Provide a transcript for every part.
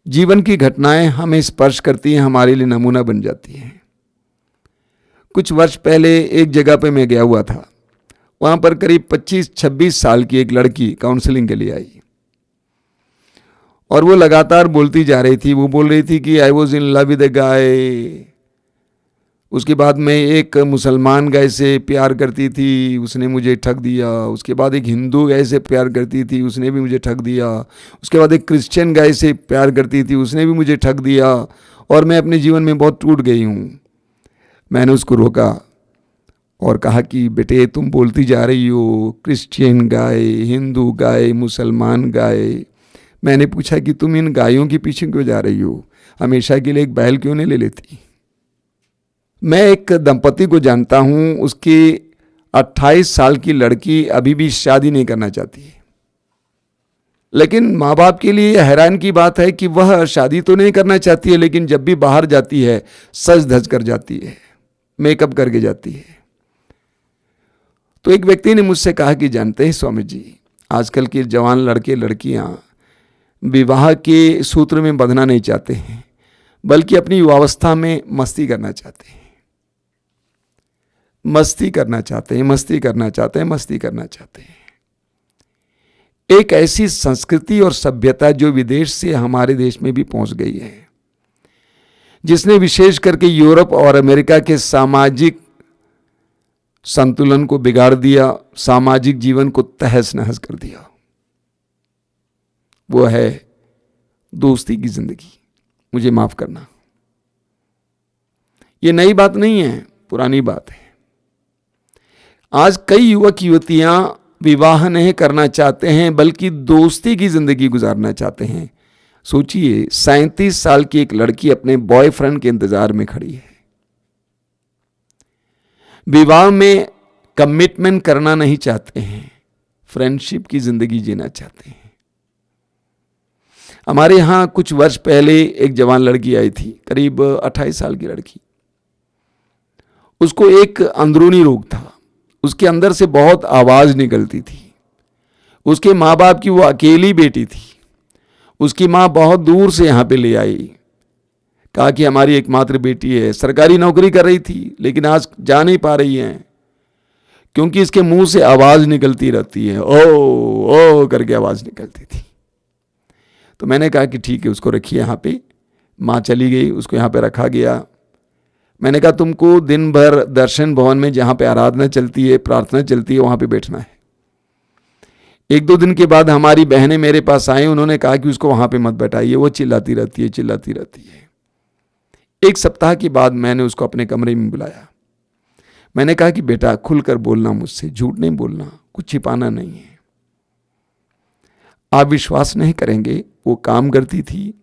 जीवन की घटनाएं हमें स्पर्श करती हैं, हमारे लिए नमूना बन जाती हैं। कुछ वर्ष पहले एक जगह पे मैं गया हुआ था। वहां पर करीब 25-26 साल की एक लड़की काउंसलिंग के लिए आई और वो लगातार बोलती जा रही थी। वो बोल रही थी कि I was in love with a guy. उसके बाद में एक मुसलमान गाय से प्यार करती थी, उसने मुझे ठग दिया। उसके बाद एक हिंदू गाय से प्यार करती थी, उसने भी मुझे ठग दिया। उसके बाद एक क्रिश्चियन गाय से प्यार करती थी, उसने भी मुझे ठग दिया और मैं अपने जीवन में बहुत टूट गई हूँ। मैंने उसको रोका और कहा कि बेटे, तुम बोलती जा रही हो क्रिश्चियन गाय, हिंदू गाय, मुसलमान गाय। मैंने पूछा कि तुम इन गायों के पीछे क्यों जा रही हो? हमेशा के लिए एक बैल क्यों नहीं ले लेती? मैं एक दंपति को जानता हूं, उसकी 28 साल की लड़की अभी भी शादी नहीं करना चाहती है। लेकिन माँ बाप के लिए हैरान की बात है कि वह शादी तो नहीं करना चाहती है, लेकिन जब भी बाहर जाती है सज धज कर जाती है, मेकअप करके जाती है। तो एक व्यक्ति ने मुझसे कहा कि जानते हैं स्वामी जी, आजकल के जवान लड़के लड़कियां विवाह के सूत्र में बंधना नहीं चाहते हैं, बल्कि अपनी युवावस्था में मस्ती करना चाहते हैं, मस्ती करना चाहते हैं, मस्ती करना चाहते हैं, मस्ती करना चाहते हैं। एक ऐसी संस्कृति और सभ्यता जो विदेश से हमारे देश में भी पहुंच गई है, जिसने विशेष करके यूरोप और अमेरिका के सामाजिक संतुलन को बिगाड़ दिया, सामाजिक जीवन को तहस नहस कर दिया। वो है दोस्ती की जिंदगी। मुझे माफ करना, ये नई बात नहीं है, पुरानी बात है। आज कई युवक युवतियां विवाह नहीं करना चाहते हैं, बल्कि दोस्ती की जिंदगी गुजारना चाहते हैं। सोचिए, 37 साल की एक लड़की अपने बॉयफ्रेंड के इंतजार में खड़ी है। विवाह में कमिटमेंट करना नहीं चाहते हैं, फ्रेंडशिप की जिंदगी जीना चाहते हैं। हमारे यहां कुछ वर्ष पहले एक जवान लड़की आई थी, करीब 28 साल की लड़की। उसको एक अंदरूनी रोग था, उसके अंदर से बहुत आवाज निकलती थी। उसके माँ बाप की वो अकेली बेटी थी। उसकी माँ बहुत दूर से यहाँ पे ले आई, कहा कि हमारी एकमात्र बेटी है। सरकारी नौकरी कर रही थी, लेकिन आज जा नहीं पा रही है क्योंकि इसके मुंह से आवाज निकलती रहती है, ओ ओ करके आवाज निकलती थी। तो मैंने कहा कि ठीक है, उसको रखिए यहाँ पे। माँ चली गई, उसको यहाँ पे रखा गया। मैंने कहा तुमको दिन भर दर्शन भवन में जहाँ पे आराधना चलती है, प्रार्थना चलती है, वहाँ पे बैठना है। 1-2 दिन के बाद हमारी बहनें मेरे पास आई, उन्होंने कहा कि उसको वहाँ पे मत बैठाइए, वो चिल्लाती रहती है, चिल्लाती रहती है। 1 सप्ताह के बाद मैंने उसको अपने कमरे में बुलाया। मैंने कहा कि बेटा, खुलकर बोलना मुझसे, झूठ नहीं बोलना, कुछ छिपाना नहीं है। आप विश्वास नहीं करेंगे, वो काम करती थी।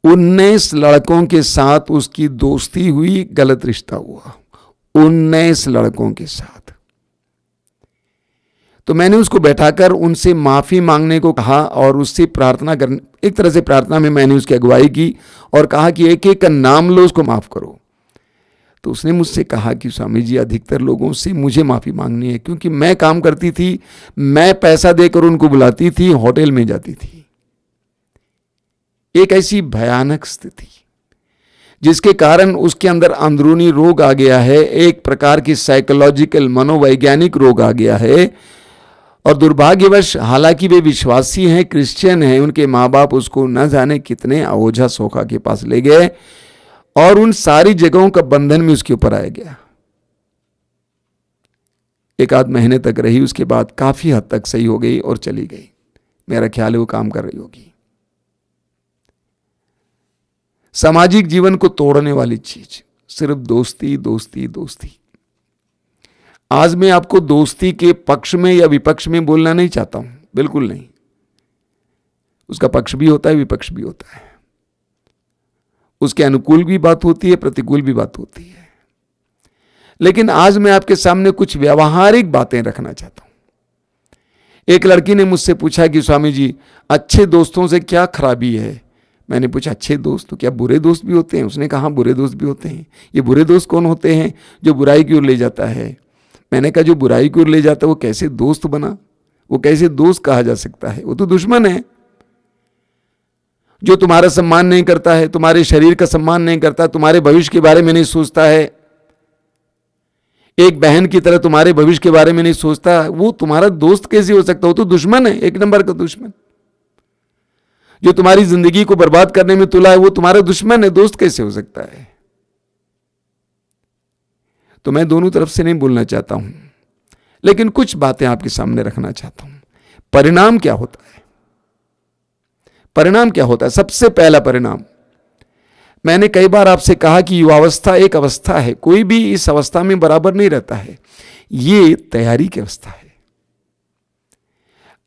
19 लड़कों के साथ उसकी दोस्ती हुई, गलत रिश्ता हुआ 19 लड़कों के साथ। तो मैंने उसको बैठाकर उनसे माफी मांगने को कहा और उससे प्रार्थना करने, एक तरह से प्रार्थना में मैंने उसकी अगुवाई की और कहा कि एक एक का नाम लो, उसको माफ करो। तो उसने मुझसे कहा कि स्वामी जी, अधिकतर लोगों से मुझे माफी मांगनी है, क्योंकि मैं काम करती थी, मैं पैसा देकर उनको बुलाती थी, होटल में जाती थी। एक ऐसी भयानक स्थिति जिसके कारण उसके अंदर अंदरूनी रोग आ गया है, एक प्रकार की साइकोलॉजिकल मनोवैज्ञानिक रोग आ गया है। और दुर्भाग्यवश, हालांकि वे विश्वासी हैं, क्रिश्चियन हैं, उनके माँ बाप उसको न जाने कितने ओझा सोखा के पास ले गए और उन सारी जगहों का बंधन में उसके ऊपर आ गया। 1-8 महीने तक रही, उसके बाद काफी हद तक सही हो गई और चली गई। मेरा ख्याल है वो काम कर रही होगी। सामाजिक जीवन को तोड़ने वाली चीज सिर्फ दोस्ती, दोस्ती, दोस्ती। आज मैं आपको दोस्ती के पक्ष में या विपक्ष में बोलना नहीं चाहता हूं, बिल्कुल नहीं। उसका पक्ष भी होता है, विपक्ष भी होता है। उसके अनुकूल भी बात होती है, प्रतिकूल भी बात होती है। लेकिन आज मैं आपके सामने कुछ व्यावहारिक बातें रखना चाहता हूं। एक लड़की ने मुझसे पूछा कि स्वामी जी, अच्छे दोस्तों से क्या खराबी है? मैंने पूछा, अच्छे दोस्त तो क्या बुरे दोस्त भी होते हैं? उसने कहा, बुरे दोस्त भी होते हैं। ये बुरे दोस्त कौन होते हैं? जो बुराई की ओर ले जाता है। मैंने कहा, जो बुराई की ओर ले जाता है वो कैसे दोस्त बना? वो कैसे दोस्त कहा जा सकता है? वो तो दुश्मन है। जो तुम्हारा सम्मान नहीं करता है, तुम्हारे शरीर का सम्मान नहीं करता, तुम्हारे भविष्य के बारे में नहीं सोचता है, एक बहन की तरह तुम्हारे भविष्य के बारे में नहीं सोचता, वो तुम्हारा दोस्त कैसे हो सकता? वो तो दुश्मन है, एक नंबर का दुश्मन। जो तुम्हारी जिंदगी को बर्बाद करने में तुला है, वो तुम्हारा दुश्मन है, दोस्त कैसे हो सकता है? तो मैं दोनों तरफ से नहीं बोलना चाहता हूं, लेकिन कुछ बातें आपके सामने रखना चाहता हूं। परिणाम क्या होता है? परिणाम क्या होता है? सबसे पहला परिणाम, मैंने कई बार आपसे कहा कि युवावस्था एक अवस्था है, कोई भी इस अवस्था में बराबर नहीं रहता है, ये तैयारी की अवस्था है,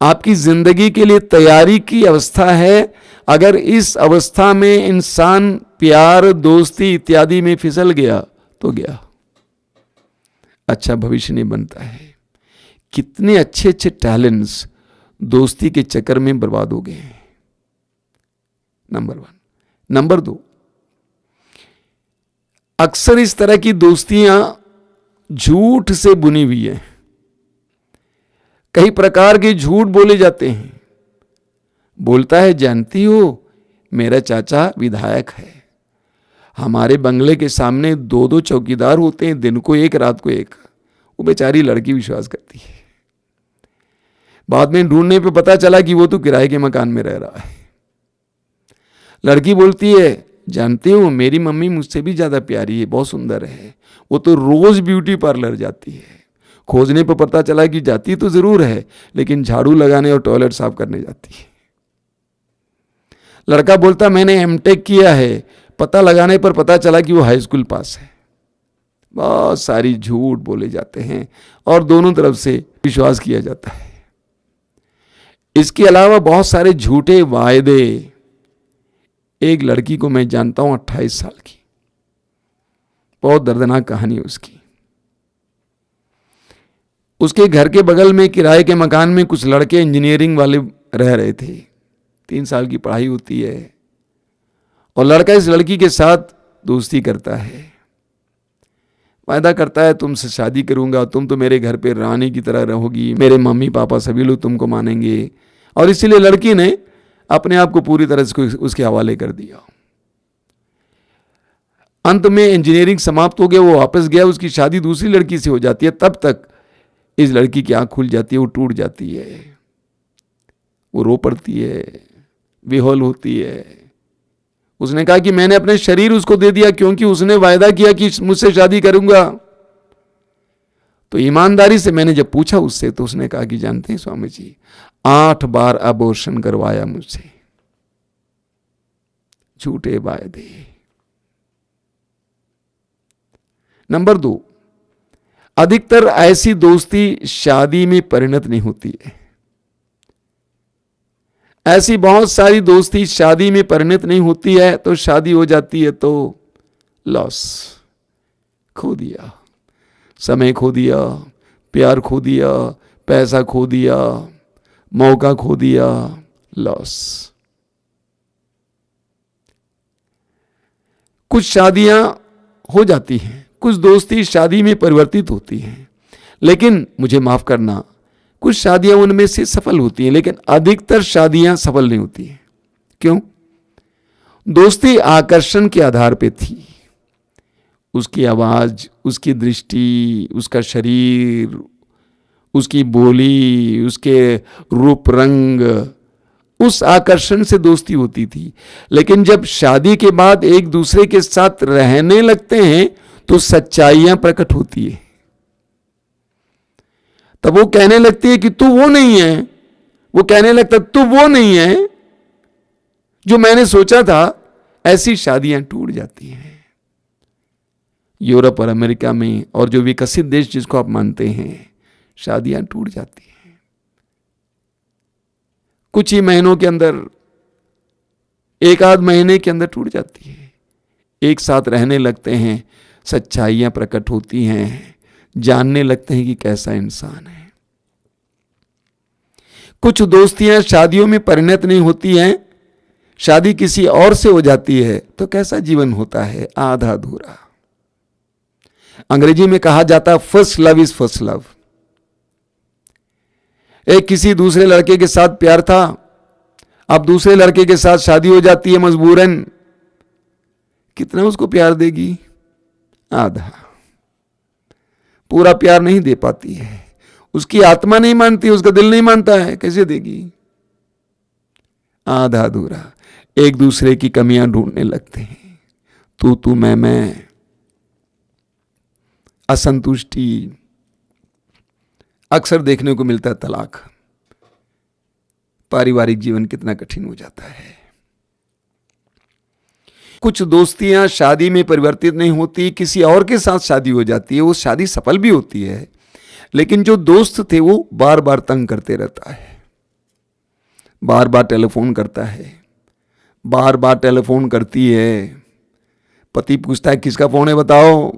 आपकी जिंदगी के लिए तैयारी की अवस्था है। अगर इस अवस्था में इंसान प्यार, दोस्ती इत्यादि में फिसल गया तो गया, अच्छा भविष्य नहीं बनता है। कितने अच्छे अच्छे टैलेंट्स दोस्ती के चक्कर में बर्बाद हो गए हैं, नंबर 1। नंबर 2, अक्सर इस तरह की दोस्तियां झूठ से बुनी हुई है, कई प्रकार के झूठ बोले जाते हैं। बोलता है, जानती हो मेरा चाचा विधायक है, हमारे बंगले के सामने 2-2 चौकीदार होते हैं, दिन को एक रात को एक। वो बेचारी लड़की विश्वास करती है, बाद में ढूंढने पे पता चला कि वो तो किराए के मकान में रह रहा है। लड़की बोलती है, जानते हो मेरी मम्मी मुझसे भी ज्यादा प्यारी है, बहुत सुंदर है, वो तो रोज ब्यूटी पार्लर जाती है। खोजने पर पता चला कि जाती तो जरूर है, लेकिन झाड़ू लगाने और टॉयलेट साफ करने जाती है। लड़का बोलता, मैंने एमटेक किया है, पता लगाने पर पता चला कि वो हाई स्कूल पास है। बहुत सारी झूठ बोले जाते हैं और दोनों तरफ से विश्वास किया जाता है। इसके अलावा बहुत सारे झूठे वायदे। एक लड़की को मैं जानता हूं, 28 साल की, बहुत दर्दनाक कहानी है उसकी। उसके घर के बगल में किराए के मकान में कुछ लड़के इंजीनियरिंग वाले रह रहे थे, 3 साल की पढ़ाई होती है, और लड़का इस लड़की के साथ दोस्ती करता है, वायदा करता है तुमसे शादी करूंगा, तुम तो मेरे घर पे रानी की तरह रहोगी, मेरे मम्मी पापा सभी लोग तुमको मानेंगे। और इसीलिए लड़की ने अपने आप को पूरी तरह से उसके हवाले कर दिया। अंत में इंजीनियरिंग समाप्त हो गया, वो वापस गया, उसकी शादी दूसरी लड़की से हो जाती है। तब तक इस लड़की की आंख खुल जाती है, वो टूट जाती है, वो रो पड़ती है, बेहोल होती है। उसने कहा कि मैंने अपने शरीर उसको दे दिया क्योंकि उसने वायदा किया कि मुझसे शादी करूंगा। तो ईमानदारी से मैंने जब पूछा उससे, तो उसने कहा कि जानते हैं स्वामी जी, 8 बार अबॉर्शन करवाया मुझसे, झूठे वायदे। नंबर 2, अधिकतर ऐसी दोस्ती शादी में परिणत नहीं होती है। ऐसी बहुत सारी दोस्ती शादी में परिणत नहीं होती है, तो शादी हो जाती है तो लॉस, खो दिया, समय खो दिया, प्यार खो दिया, पैसा खो दिया, मौका खो दिया, लॉस। कुछ शादियां हो जाती हैं, कुछ दोस्ती शादी में परिवर्तित होती हैं, लेकिन मुझे माफ करना, कुछ शादियां उनमें से सफल होती हैं, लेकिन अधिकतर शादियां सफल नहीं होती हैं। क्यों? दोस्ती आकर्षण के आधार पे थी, उसकी आवाज, उसकी दृष्टि, उसका शरीर, उसकी बोली, उसके रूप रंग, उस आकर्षण से दोस्ती होती थी। लेकिन जब शादी के बाद एक दूसरे के साथ रहने लगते हैं तो सच्चाइयां प्रकट होती है। तब वो कहने लगती है कि तू वो नहीं है, वो कहने लगता तू वो नहीं है जो मैंने सोचा था। ऐसी शादियां टूट जाती हैं यूरोप और अमेरिका में, और जो विकसित देश जिसको आप मानते हैं, शादियां टूट जाती हैं कुछ ही महीनों के अंदर, 1 आध महीने के अंदर टूट जाती है। एक साथ रहने लगते हैं, सच्चाइयां प्रकट होती हैं, जानने लगते हैं कि कैसा इंसान है। कुछ दोस्तियां शादियों में परिणत नहीं होती हैं, शादी किसी और से हो जाती है, तो कैसा जीवन होता है? आधा अधूरा। अंग्रेजी में कहा जाता है first love is first love. एक किसी दूसरे लड़के के साथ प्यार था, अब दूसरे लड़के के साथ शादी हो जाती है मजबूरन, कितना उसको प्यार देगी? आधा। पूरा प्यार नहीं दे पाती है, उसकी आत्मा नहीं मानती, उसका दिल नहीं मानता है, कैसे देगी? आधा अधूरा। एक दूसरे की कमियां ढूंढने लगते हैं, तू मैं, असंतुष्टि। अक्सर देखने को मिलता है तलाक। पारिवारिक जीवन कितना कठिन हो जाता है। कुछ दोस्तियां शादी में परिवर्तित नहीं होती, किसी और के साथ शादी हो जाती है, वो शादी सफल भी होती है, लेकिन जो दोस्त थे वो बार बार तंग करते रहता है, बार बार टेलीफोन करता है, बार बार टेलीफोन करती है। पति पूछता है किसका फोन है बताओ,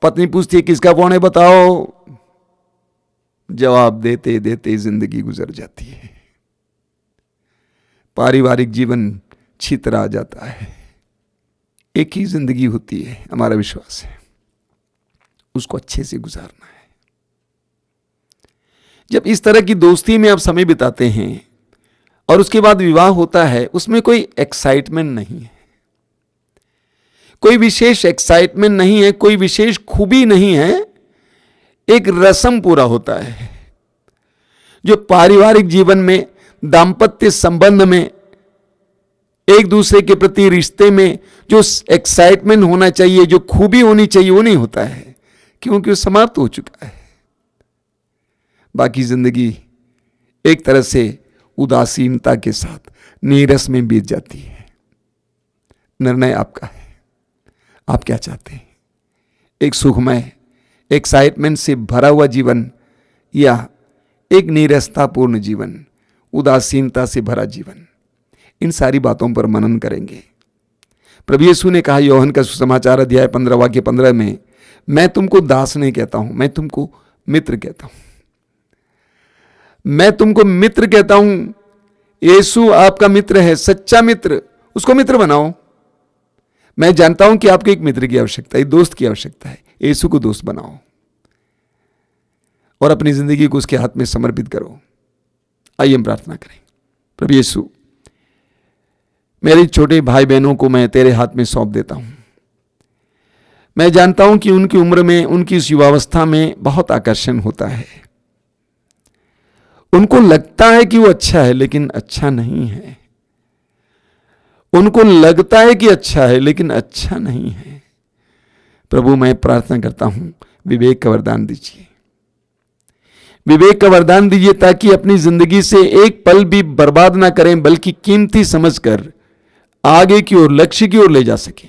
पत्नी पूछती है किसका फोन है बताओ। जवाब देते देते जिंदगी गुजर जाती है, पारिवारिक जीवन छितरा जाता है। एक ही जिंदगी होती है, हमारा विश्वास है, उसको अच्छे से गुजारना है। जब इस तरह की दोस्ती में आप समय बिताते हैं और उसके बाद विवाह होता है, उसमें कोई एक्साइटमेंट नहीं है, कोई विशेष एक्साइटमेंट नहीं है, कोई विशेष खूबी नहीं है, एक रस्म पूरा होता है। जो पारिवारिक जीवन में, दाम्पत्य संबंध में, एक दूसरे के प्रति रिश्ते में जो एक्साइटमेंट होना चाहिए, जो खूबी होनी चाहिए, वो नहीं होता है, क्योंकि वो समाप्त हो चुका है। बाकी जिंदगी एक तरह से उदासीनता के साथ नीरस में बीत जाती है। निर्णय आपका है, आप क्या चाहते हैं? एक सुखमय, एक्साइटमेंट से भरा हुआ जीवन या एक नीरसतापूर्ण जीवन, उदासीनता से भरा जीवन? इन सारी बातों पर मनन करेंगे। प्रभु यीशु ने कहा यूहन्ना का सुसमाचार अध्याय 15 वाक्य 15 में, मैं तुमको दास नहीं कहता हूं, मैं तुमको मित्र कहता हूं। मैं तुमको मित्र कहता हूं। यीशु आपका मित्र है, सच्चा मित्र, उसको मित्र बनाओ। मैं जानता हूं कि आपको एक मित्र की आवश्यकता है, एक दोस्त की आवश्यकता है। यीशु को दोस्त बनाओ और अपनी जिंदगी को उसके हाथ में समर्पित करो। आइए हम प्रार्थना करें। प्रभु यीशु, मेरे छोटे भाई बहनों को मैं तेरे हाथ में सौंप देता हूं। मैं जानता हूं कि उनकी उम्र में, उनकी इस युवावस्था में बहुत आकर्षण होता है। उनको लगता है कि वो अच्छा है, लेकिन अच्छा नहीं है। उनको लगता है कि अच्छा है, लेकिन अच्छा नहीं है। प्रभु, मैं प्रार्थना करता हूं, विवेक का वरदान दीजिए, विवेक का वरदान दीजिए, ताकि अपनी जिंदगी से एक पल भी बर्बाद ना करें, बल्कि कीमती समझकर आगे की ओर, लक्ष्य की ओर ले जा सकें।